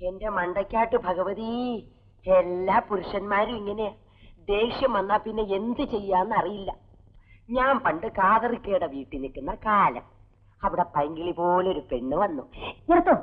എന്റെ മണ്ടയ്ക്കാട്ട് ഭഗവതി, എല്ലാ പുരുഷന്മാരും ഇങ്ങനെ ദേഷ്യം വന്നാ പിന്നെ എന്ത് ചെയ്യാന്ന് അറിയില്ല. ഞാൻ പണ്ട് കാതറിക്കയുടെ വീട്ടിൽ നിൽക്കുന്ന കാലം അവിടെ പൈങ്കിളി പോലെ ഒരു പെണ്ണ് വന്നു. നിർത്തോ,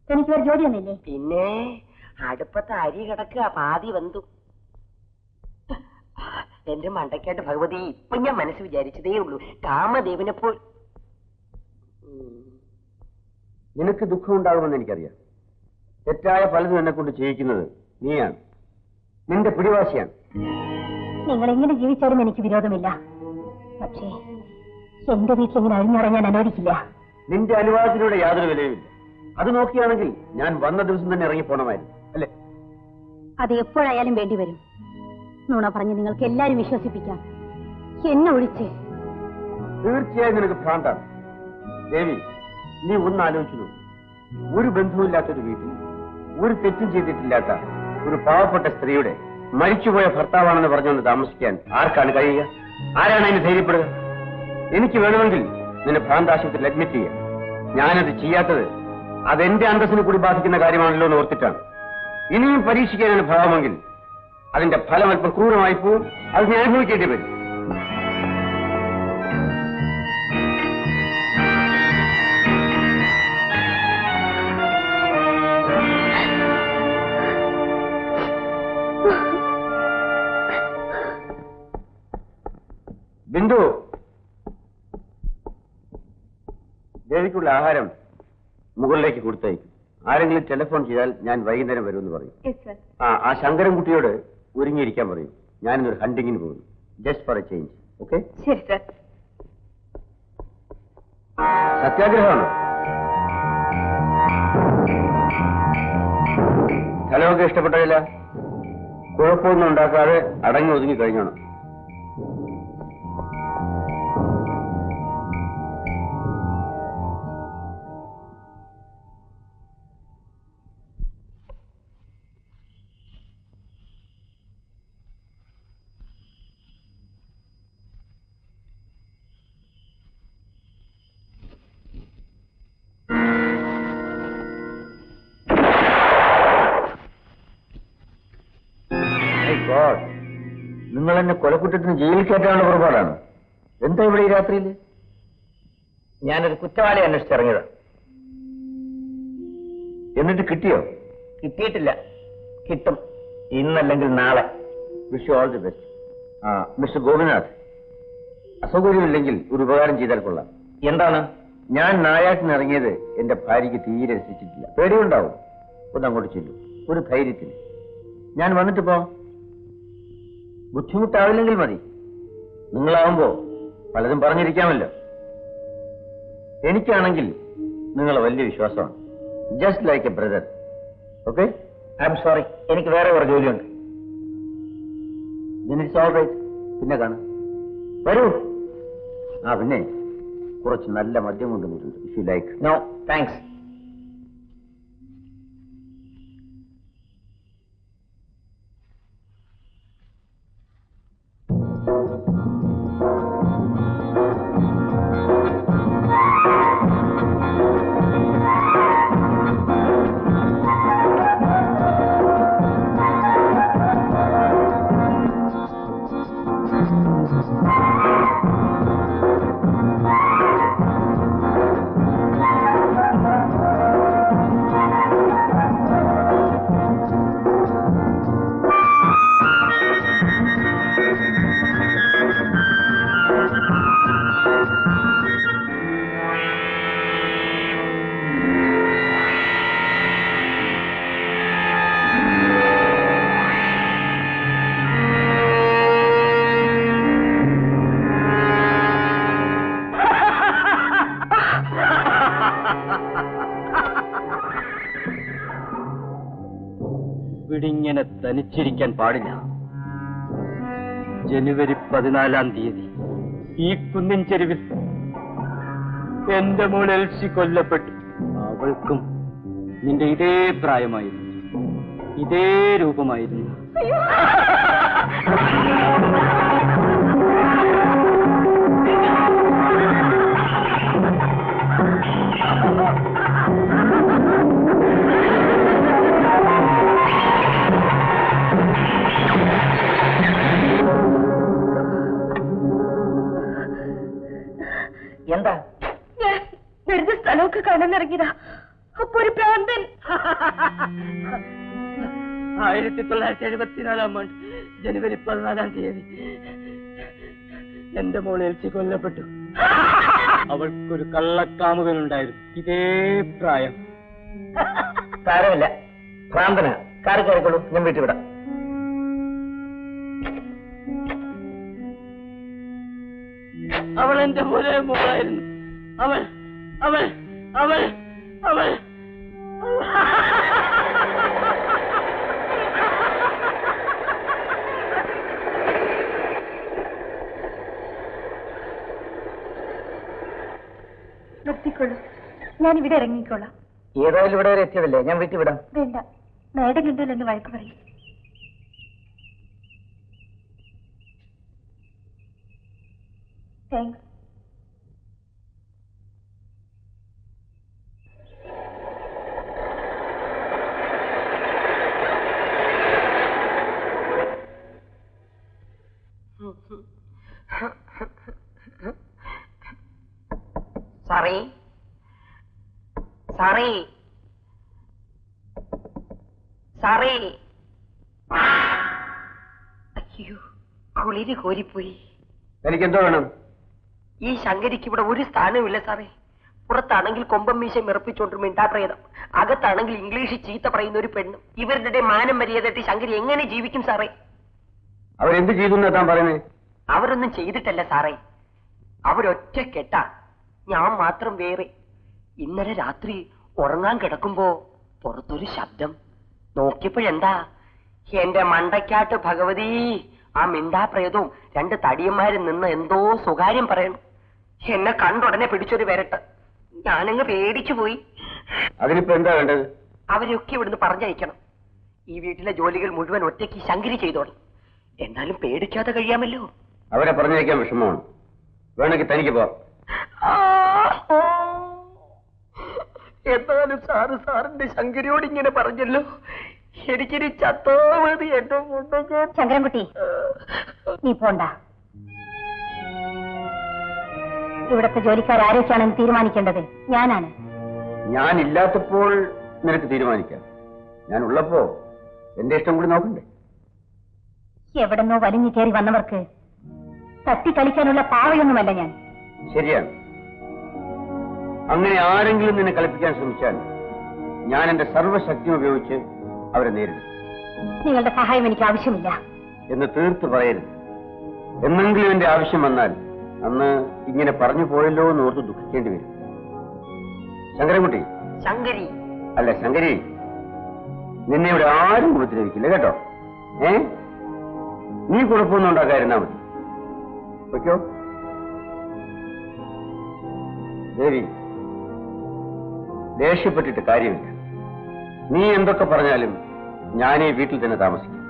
എനിക്ക് ഒരു ജോലി ഒന്നില്ലേ? പിന്നെ അടുപ്പത്ത് അരി കിടക്കുക, പാതി വന്നു. എന്റെ മണ്ടയ്ക്കാട്ട് ഭഗവതി, ഇപ്പൊ ഞാൻ മനസ്സ് വിചാരിച്ചതേ ഉള്ളൂ, കാമദേവനെപ്പോൾ. നിനക്ക് ദുഃഖം ഉണ്ടാകുമെന്ന് എനിക്കറിയാം. തെറ്റായ പലതും എന്നെ കൊണ്ട് ചെയ്യിക്കുന്നത് നീയാണ്, നിന്റെ പിടിവാശിയാണ്. നിങ്ങൾ എങ്ങനെ ജീവിച്ചാലും എനിക്ക് വിരോധമില്ല. പക്ഷേ എന്റെ വീട്ടിൽ ഇങ്ങനെ അഴിഞ്ഞിറങ്ങാൻ അനുവദിക്കില്ല. നിന്റെ അനുവാദത്തിലൂടെ യാതൊരു വിലയുമില്ല. അത് നോക്കിയാണെങ്കിൽ ഞാൻ വന്ന ദിവസം തന്നെ ഇറങ്ങിപ്പോണമായിരുന്നു, അല്ലേ? അത് എപ്പോഴായാലും വേണ്ടിവരും. നുണ പറഞ്ഞ് നിങ്ങൾക്ക് എല്ലാരും വിശ്വസിപ്പിക്കാം, എന്നെ ഒഴിച്ച്. തീർച്ചയായും നിനക്ക് ഭ്രാന്താണ് ദേവി. നീ ഒന്നാലോചിച്ചു. ഒരു ബന്ധവുമില്ലാത്തൊരു വീട്ടിൽ ഒരു തെറ്റും ചെയ്തിട്ടില്ലാത്ത ഒരു പാവപ്പെട്ട സ്ത്രീയുടെ മരിച്ചുപോയ ഭർത്താവാണെന്ന് പറഞ്ഞുകൊണ്ട് താമസിക്കാൻ ആർക്കാണ് കഴിയുക? ആരാണ് അതിന് ധൈര്യപ്പെടുക? എനിക്ക് വേണമെങ്കിൽ നിന്നെ ഭ്രാന്താശുപത്രിയിൽ അഡ്മിറ്റ് ചെയ്യാം. ഞാനത് ചെയ്യാത്തത് അതെന്റെ അന്തസ്സിനെ കൂടി ബാധിക്കുന്ന കാര്യമാണല്ലോ എന്ന് ഓർത്തിട്ടാണ്. ഇനിയും പരീക്ഷിക്കാനാണ് ഭാവമെങ്കിൽ അതിന്റെ ഫലം അല്പം ക്രൂരമായി പോവും. അത് ഞാൻ അനുഭവിക്കേണ്ടി വരും. ബിന്ദു, ദേവിക്കുള്ള ആഹാരം മുകളിലേക്ക് കൊടുത്തയക്കും. ആരെങ്കിലും ടെലിഫോൺ ചെയ്താൽ ഞാൻ വൈകുന്നേരം വരുമെന്ന് പറയും. ആ ശങ്കരൻകുട്ടിയോട് ഒരുങ്ങിയിരിക്കാൻ പറയും. ഞാനിന്നൊരു ഹണ്ടിങ്ങിന് പോകുന്നു. Just for A change. Okay? ശരി സർ. സത്യാഗ്രഹമാണോ? സ്ഥലമൊക്കെ ഇഷ്ടപ്പെട്ടില്ല. കുഴപ്പമൊന്നും ഉണ്ടാക്കാതെ അടങ്ങി ഒതുങ്ങി കഴിഞ്ഞോണം. നിങ്ങൾ എന്നെ കൊലക്കുറ്റത്തിന് ജയിലിൽ കയറ്റാനുള്ള പുറപ്പാടാണ്. എന്താ ഇവിടെ ഈ രാത്രിയിൽ? ഞാനൊരു കുറ്റവാളി അന്വേഷിച്ചിറങ്ങിയതാ. എന്നിട്ട് കിട്ടിയോ? കിട്ടിയിട്ടില്ല. കിട്ടും, ഇന്നല്ലെങ്കിൽ നാളെ. Wish you all the best. Mister Gopinath, അസൗകര്യമില്ലെങ്കിൽ ഒരു ഉപകാരം ചെയ്താൽ കൊള്ളാം. എന്താണ്? ഞാൻ നായാട്ടിന് ഇറങ്ങിയത് എന്റെ ഭാര്യയ്ക്ക് തീരെ രസിച്ചിട്ടില്ല. പേടിയുണ്ടാവും. ഒന്ന് അങ്ങോട്ട് ചെല്ലു, ഒരു ധൈര്യത്തിന്. ഞാൻ വന്നിട്ട് പോ. ബുദ്ധിമുട്ടാവില്ലെങ്കിൽ മതി. നിങ്ങളാവുമ്പോ പലതും പറഞ്ഞിരിക്കാമല്ലോ. എനിക്കാണെങ്കിൽ നിങ്ങളെ വലിയ വിശ്വാസമാണ്. Just like a brother. Okay? I'm sorry, എനിക്ക് വേറെ കുറെ ജോലിയുണ്ട്. It's all right. പിന്നെ കാണാം. വരൂ. പിന്നെ കുറച്ച് നല്ല മദ്യം കൊണ്ടുവന്നിട്ടുണ്ട്. If you like. No thanks. ഇങ്ങനെ തനിച്ചിരിക്കാൻ പാടില്ല. ജനുവരി 14-ാം തീയതി ഈ കുന്നിൻ ചെരുവിൽ എന്റെ മോൾ എൽസി കൊല്ലപ്പെട്ടു. അവൾക്കും നിന്റെ ഇതേ പ്രായമായിരുന്നു, ഇതേ രൂപമായിരുന്നു. പറന്നിറങ്ങിയതാ. അപ്പൊ ഒരു പ്രാന്തൻ 1974 ജനുവരി 14 എന്റെ മോൾ എൽസി കൊല്ലപ്പെട്ടു. അവൾക്കൊരു കള്ളക്കാമുകനുണ്ടായിരുന്നു, ഇതേ പ്രായം. സാരമില്ല, ഭ്രാന്തന. കാറി കയറിക്കോളൂ, ഞാൻ വീട്ടിൽ വിടാം. അവൾ എന്റെ പോലെ മോളായിരുന്നു. അവൾ അവൾ അവൾ അവൾ നിർത്തിക്കൊള്ളൂ, ഞാൻ ഇവിടെ ഇറങ്ങിക്കോളാം. ഏതായാലും ഇവിടെ വരെ എത്തിയതല്ലേ, ഞാൻ വീട്ടിൽ വിടാം. വേണ്ട, മാഡം കണ്ടാൽ എന്നെ വഴക്ക് പറയും. താങ്ക്സ്. സാറേ, സാറേ, സാറേ. അയ്യോ, കുളിര് കോരിപ്പോയി. എനിക്കെന്തോ വേണം? ഈ ശങ്കരിക്ക് ഇവിടെ ഒരു സ്ഥാനവുമില്ല സാറേ. പുറത്താണെങ്കിൽ കൊമ്പം മീശ മിറപ്പിച്ചോണ്ട് മിണ്ടാപ്രേതം, അകത്താണെങ്കിൽ ഇംഗ്ലീഷ് ചീത്ത പറയുന്ന ഒരു പെണ്ണും. ഇവരുടെ മാനം മര്യാദയിട്ട് ശങ്കരി എങ്ങനെ ജീവിക്കും സാറേ? അവരെന്ത് ചെയ്തു എന്നാ താൻ പറയുന്നേ? അവരൊന്നും ചെയ്തിട്ടല്ല സാറേ, അവരൊറ്റ കെട്ട, ഞാൻ മാത്രം വേറെ. ഇന്നലെ രാത്രി ഉറങ്ങാൻ കിടക്കുമ്പോ പുറത്തൊരു ശബ്ദം. നോക്കിയപ്പോഴെന്താ, എന്റെ മണ്ടയ്ക്കാട്ട് ഭഗവതി, ആ മിണ്ടാപ്രേതവും 2 തടിയന്മാരും നിന്ന് എന്തോ സ്വകാര്യം പറയണം. എന്നെ കണ്ടുടനെ പിടിച്ചൊരു വരട്ട്. ഞാനങ്ങ് പേടിച്ചു പോയി. അതിനിപ്പോ എന്താ വേണ്ടത്? അവരെയൊക്കെ ഇവിടുന്ന് പറഞ്ഞയക്കണം. ഈ വീട്ടിലെ ജോലികൾ മുഴുവൻ ഒറ്റയ്ക്ക് ശങ്കരി ചെയ്തോളും. എന്നാലും പേടിക്കാതെ കഴിയാമല്ലോ. അവരെ പറഞ്ഞയക്കാൻ വിഷമമാണ്. വേണമെങ്കിൽ തനിക്ക് പോ. എന്നാലും സാറിന്റെ ശങ്കരിയോട് ഇങ്ങനെ പറഞ്ഞല്ലോ. എനിക്കിനി ചത്തോ മതി എന്റെ മുണ്ടൊക്കെ. ശങ്കരൻകുട്ടി, നീ പോണ്ട. ഇവിടത്തെ ജോലിക്കാർ ആരൊക്കെയാണെന്ന് തീരുമാനിക്കേണ്ടത് ഞാനാണ്. ഞാനില്ലാത്തപ്പോൾ നിനക്ക് തീരുമാനിക്കാം. ഞാൻ ഉള്ളപ്പോ എന്റെ ഇഷ്ടം കൂടി നോക്കണ്ടേ? എവിടെന്നോ വലിഞ്ഞു കയറി വന്നവർക്ക് തട്ടിക്കളിക്കാനുള്ള പാവയൊന്നുമല്ല ഞാൻ. ശരിയാണ്. അങ്ങനെ ആരെങ്കിലും നിന്നെ കളിപ്പിക്കാൻ ശ്രമിച്ചാൽ ഞാൻ എന്റെ സർവ്വശക്തിയും ഉപയോഗിച്ച് അവരെ നേരിടും. നിങ്ങളുടെ സഹായം എനിക്ക് ആവശ്യമില്ല എന്ന് തീർത്ത് പറയരുത്. എന്നെങ്കിലും എന്റെ ആവശ്യം വന്നാൽ അന്ന് ഇങ്ങനെ പറഞ്ഞു പോയല്ലോ എന്ന് ഓർത്ത് ദുഃഖിക്കേണ്ടി വരും. ശങ്കരൻകുട്ടി. ശങ്കരി അല്ല ശങ്കരി, നിന്നെ ഇവിടെ ആരും ഉപദ്രവിക്കില്ല കേട്ടോ. നീ കുഴപ്പമൊന്നും ഉണ്ടാക്കാതിരുന്നാ മതി. ഓക്കോ? ദേവി, ദേഷ്യപ്പെട്ടിട്ട് കാര്യമില്ല. നീ എന്തൊക്കെ പറഞ്ഞാലും ഞാൻ ഈ വീട്ടിൽ തന്നെ താമസിക്കും.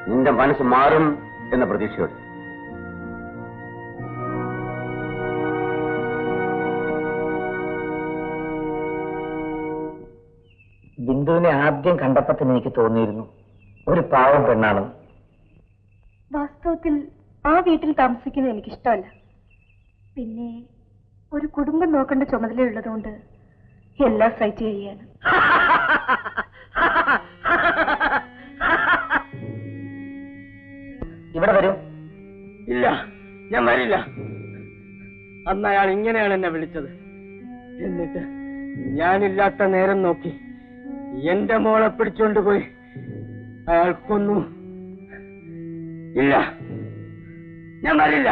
നിന്റെ മനസ്സ് മാറും എന്ന പ്രതീക്ഷയോടെ. ബിന്ദുവിനെ ആദ്യം കണ്ടപ്പോൾ തന്നെ എനിക്ക് തോന്നിയിരുന്നു ഒരു പാവം പെണ്ണാണ്. വാസ്തവത്തിൽ ആ വീട്ടിൽ താമസിക്കുന്നത് എനിക്കിഷ്ടമല്ല. പിന്നെ ഒരു കുടുംബം നോക്കേണ്ട ചുമതലയുള്ളതുകൊണ്ട് എല്ലാം സൈറ്റ് ചെയ്യാണ്. ഇവിടെ വരൂ. ഇല്ല, ഞാൻ വരില്ല. അന്ന് അയാൾ ഇങ്ങനെയാണ് എന്നെ വിളിച്ചത്. എന്നിട്ട് ഞാനില്ലാത്ത നേരം നോക്കി എന്റെ മോളെ പിടിച്ചോണ്ട് പോയി അയാൾ കൊന്നു. ഇല്ല, ഞാൻ വരില്ല.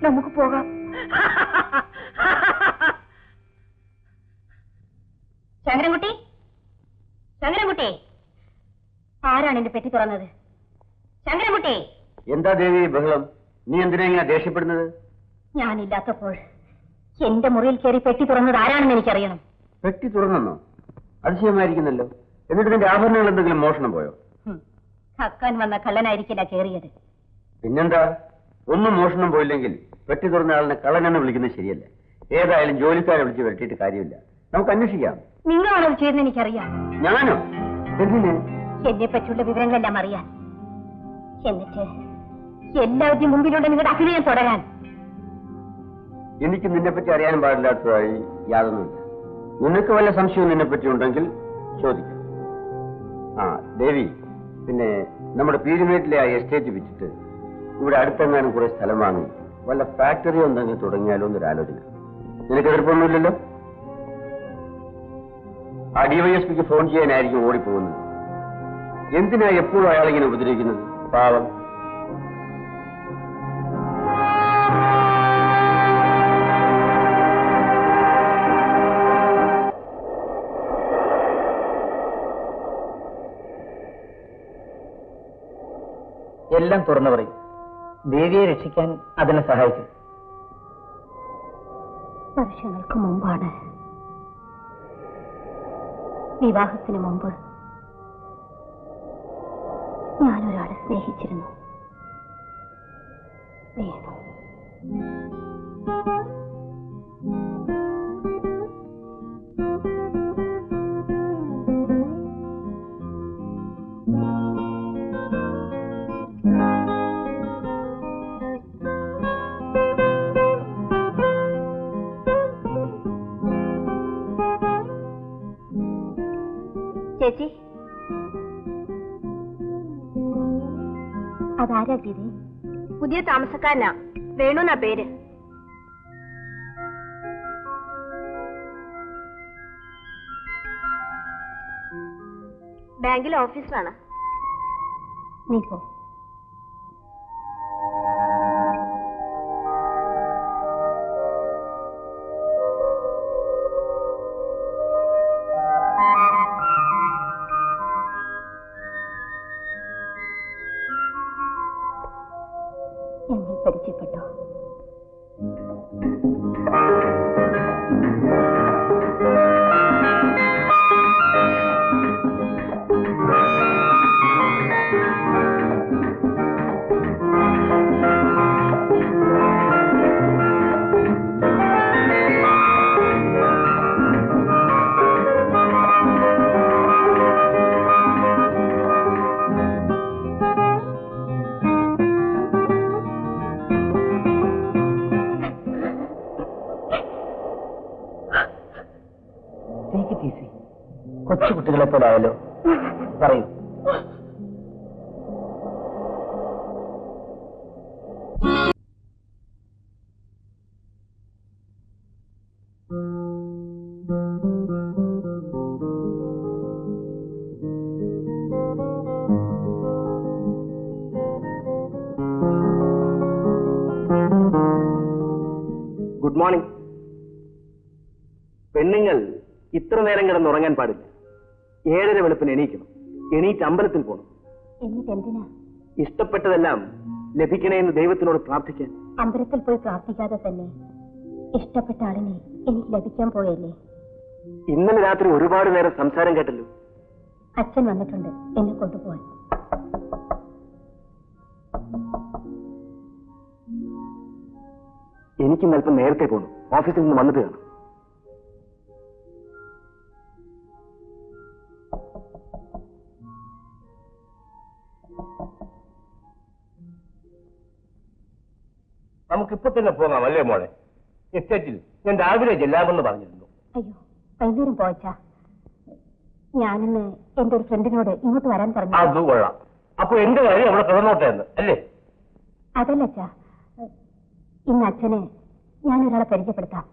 നമുക്ക് പോകാം. ശങ്കരൻകുട്ടി, ശങ്കരൻകുട്ടി, ആരാണ് എന്റെ പെട്ടി തുറന്നത്? ശങ്കരൻകുട്ടി. എന്താ ദേവി ബഹളം? നീ എന്തിനാ ഇങ്ങനെ ദേഷ്യപ്പെടുന്നത്? ഞാനില്ലാത്തപ്പോൾ എന്റെ മുറിയിൽ കയറി പെട്ടി തുറന്നത് ആരാണെന്ന് എനിക്കറിയണം. പെട്ടി തുറന്നെന്നോ? അതിശയമായിരിക്കുന്നല്ലോ. എന്നിട്ട് നിന്റെ ആഭരണങ്ങൾ എന്തെങ്കിലും മോഷണം പോയോ? കക്കാൻ വന്ന കള്ളനായിരിക്കില്ല കയറിയത്. പിന്നെന്താ? ഒന്നും മോഷണം പോയില്ലെങ്കിൽ പെട്ടി തുറന്ന ആളിനെ കള്ളനെന്ന് വിളിക്കുന്നത് ശരിയല്ല. ഏതായാലും ജോലിക്കാരെ വിളിച്ച് വരട്ടിയിട്ട് കാര്യമില്ല. നമുക്ക് അന്വേഷിക്കാം. നിങ്ങളാണത് ചെയ്തെന്ന് എനിക്കറിയാം. ഞാനോ? എന്തിന്? എന്നെ പറ്റിയുള്ള വിവരങ്ങളെല്ലാം അറിയാൻ. എന്നിട്ട് എല്ലാവരുടെയും മുമ്പിലുള്ള നിങ്ങളുടെ അഭിനയം തുടരാൻ. എനിക്ക് നിന്നെപ്പറ്റി അറിയാൻ പാടില്ലാത്തതായി യാതൊന്നുമില്ല. നിനക്ക് വല്ല സംശയവും നിന്നെപ്പറ്റി ഉണ്ടെങ്കിൽ ചോദിക്കാം. ആ ദേവി, പിന്നെ നമ്മുടെ പീരുമേട്ടിലെ ആ എസ്റ്റേറ്റ് വിറ്റിട്ട് ഇവിടെ അടുത്തെങ്ങാനും കുറെ സ്ഥലം വാങ്ങി വല്ല ഫാക്ടറി എന്തെങ്കിലും തുടങ്ങിയാലോ എന്നൊരു ആലോചന. നിനക്ക് എതിർപ്പൊന്നുമില്ലല്ലോ? ആ ഡിവൈഎസ്പിക്ക് ഫോൺ ചെയ്യാനായിരിക്കും ഓടിപ്പോകുന്നത്. എന്തിനാ എപ്പോഴും അയാളിങ്ങനെ ഉപദ്രവിക്കുന്നത്? പാവം. എല്ലാം തുറന്നു പറയും. ദേവിയെ രക്ഷിക്കാൻ അതിനെ സഹായിക്കും. വർഷങ്ങൾക്ക് മുമ്പാണ്, വിവാഹത്തിന് മുമ്പ് ഞാനൊരാളെ സ്നേഹിച്ചിരുന്നു. വേണു. ചേച്ചി, അതാരാ ഗീത? പുതിയ താമസക്കാരനാ, വേണുന്നാ പേര്. ബാങ്കിലെ ഓഫീസറാണ്. നീ പോ. ഞങ്ങൾ പരിചയപ്പെട്ടോ? കൊച്ചു കുട്ടികളെ പോലായാലോ? പറയൂ. Good morning. പെണ്ണുങ്ങൾ ഇത്ര നേരം കിടന്നുറങ്ങാൻ പാടില്ല. 7:30 വെളുപ്പിന് എണീക്കണം. എണീറ്റ് അമ്പലത്തിൽ പോകണം. എന്നിട്ടെന്തിനാ? ഇഷ്ടപ്പെട്ടതെല്ലാം ലഭിക്കണേ എന്ന് ദൈവത്തിനോട് പ്രാർത്ഥിക്കാൻ. അമ്പലത്തിൽ പോയി പ്രാർത്ഥിക്കാതെ തന്നെ ഇഷ്ടപ്പെട്ട ആളിനെ എനിക്ക് ലഭിക്കാൻ പോയല്ലേ? ഇന്നലെ രാത്രി ഒരുപാട് നേരം സംസാരം കേട്ടല്ലോ. അച്ഛൻ വന്നിട്ടുണ്ട് എന്നെ കൊണ്ടുപോവാൻ. എനിക്കിന്ന് അല്പം നേരത്തെ പോകണം. ഓഫീസിൽ നിന്ന് വന്നിട്ട് കാണാം. നമുക്കിപ്പോ തന്നെ പോകാം അല്ലേ മോളെ? എസ്റ്റേറ്റിൽ ഞാൻ രാവിലെ ചെല്ലാമെന്ന് പറഞ്ഞിരുന്നു. അയ്യോ, വൈകുന്നേരം പോവച്ചാ. ഞാനിന്ന് എന്റെ ഒരു ഫ്രണ്ടിനോട് ഇങ്ങോട്ട് വരാൻ പറഞ്ഞു. അത് കൊള്ളാം. അപ്പൊ എന്റെ കാര്യം അവിടെ കിടന്നോട്ടെ എന്ന് അല്ലേ? അതല്ല അച്ഛാ, ഇന്ന് അച്ഛനെ ഞാനൊരാളെ പരിചയപ്പെടുത്താം.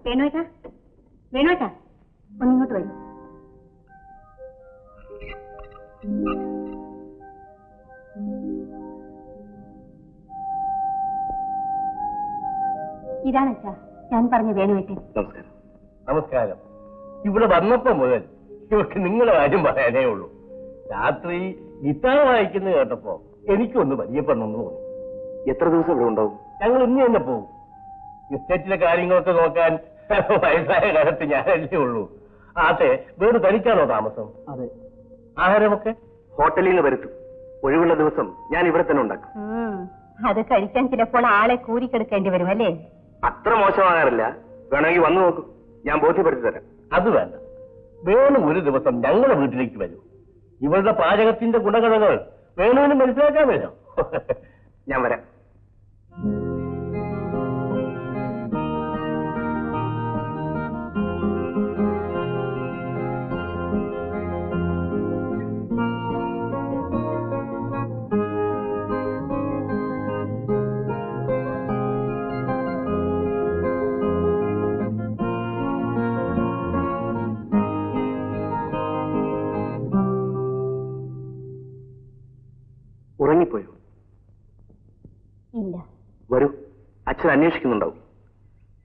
വേണുവേട്ടാ, വേണുവേട്ടാ, ഒന്നിങ്ങോട്ട് വരൂ. ഇതാണ് അച്ഛാ ഞാൻ പറഞ്ഞ വേണുവേട്ടൻ. നമസ്കാരം. നമസ്കാരം. ഇവിടെ വന്നപ്പോ മുതൽ ഇവർക്ക് നിങ്ങളുടെ കാര്യം പറയാനേ ഉള്ളൂ. രാത്രി ഗിറ്റാർ വായിക്കുന്നത് കേട്ടപ്പോ എനിക്കൊന്ന് പരിചയപ്പെടണമെന്ന് തോന്നി. എത്ര ദിവസം ഇവിടെ ഉണ്ടാവും? ഞങ്ങൾ ഇന്ന് തന്നെ പോകും. എസ്റ്റേറ്റിലെ കാര്യങ്ങളൊക്കെ നോക്കാൻ വയസ്സായ കാലത്ത് ഞാനല്ലേ ഉള്ളൂ. ആട്ടെ, വേറെ തനിക്കാണോ താമസം? അതെ. ആഹാരമൊക്കെ ഹോട്ടലിൽ നിന്ന് വരുത്തും. ഒഴിവുള്ള ദിവസം ഞാൻ ഇവിടെ തന്നെ ഉണ്ടാക്കും. അത് കഴിക്കാൻ ചിലപ്പോൾ ആളെ കൂരിക്കെടുക്കേണ്ടി വരും അല്ലേ? അത്ര മോശമാകാറില്ല. വേണമെങ്കിൽ വന്നു നോക്കൂ, ഞാൻ ബോധ്യപ്പെടുത്തി തരാം. അത് വേണ്ട. വേണു ഒരു ദിവസം ഞങ്ങളുടെ വീട്ടിലേക്ക് വരൂ. ഇവരുടെ പാചകത്തിന്റെ ഗുണഗണങ്ങൾ വേണുവിന് മനസ്സിലാക്കാൻ വരും. ഞാൻ വരാം. ഉറങ്ങിപ്പോയോ? ഇല്ല. വരൂ, അച്ഛൻ അന്വേഷിക്കുന്നുണ്ടാവും.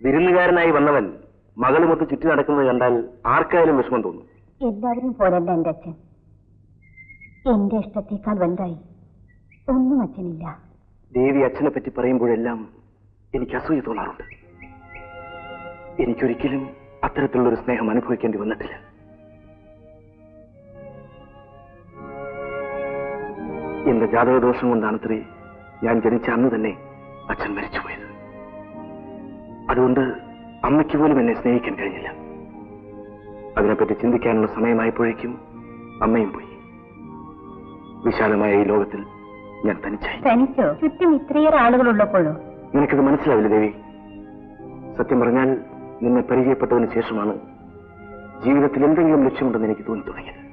വിരുന്നുകാരനായി വന്നവൻ മകളുമൊത്ത് ചുറ്റി നടക്കുന്നത് കണ്ടാൽ ആർക്കായാലും വിഷമം തോന്നും. എല്ലാവരും പോലല്ല എന്റെ അച്ഛൻ. എന്റെ ഇഷ്ടത്തേക്കാൾ വലുതായി ഒന്നും അച്ഛനില്ല. ദേവി അച്ഛനെ പറ്റി പറയുമ്പോഴെല്ലാം എനിക്ക് അസൂയ തോന്നാറുണ്ട്. എനിക്കൊരിക്കലും അത്തരത്തിലുള്ളൊരു സ്നേഹം അനുഭവിക്കേണ്ടി വന്നിട്ടില്ല. എന്റെ ജാതകദോഷം കൊണ്ടാണത്രേ ഞാൻ ജനിച്ച അന്ന് തന്നെ അച്ഛൻ മരിച്ചുപോയത്. അതുകൊണ്ട് അമ്മയ്ക്ക് പോലും എന്നെ സ്നേഹിക്കാൻ കഴിഞ്ഞില്ല. അതിനെപ്പറ്റി ചിന്തിക്കാനുള്ള സമയമായപ്പോഴേക്കും അമ്മയും പോയി. വിശാലമായ ഈ ലോകത്തിൽ ഞാൻ തനിച്ചായി. തനിച്ചോ? ചുറ്റും ഇത്രയേറെ ആളുകളുള്ളപ്പോഴോ? നിനക്കത് മനസ്സിലാവില്ല ദേവി. സത്യം പറഞ്ഞാൽ നിന്നെ പരിചയപ്പെട്ടതിന് ശേഷമാണ് ജീവിതത്തിൽ എന്തെങ്കിലും ലക്ഷ്യമുണ്ടെന്ന് എനിക്ക് തോന്നി തുടങ്ങിയത്.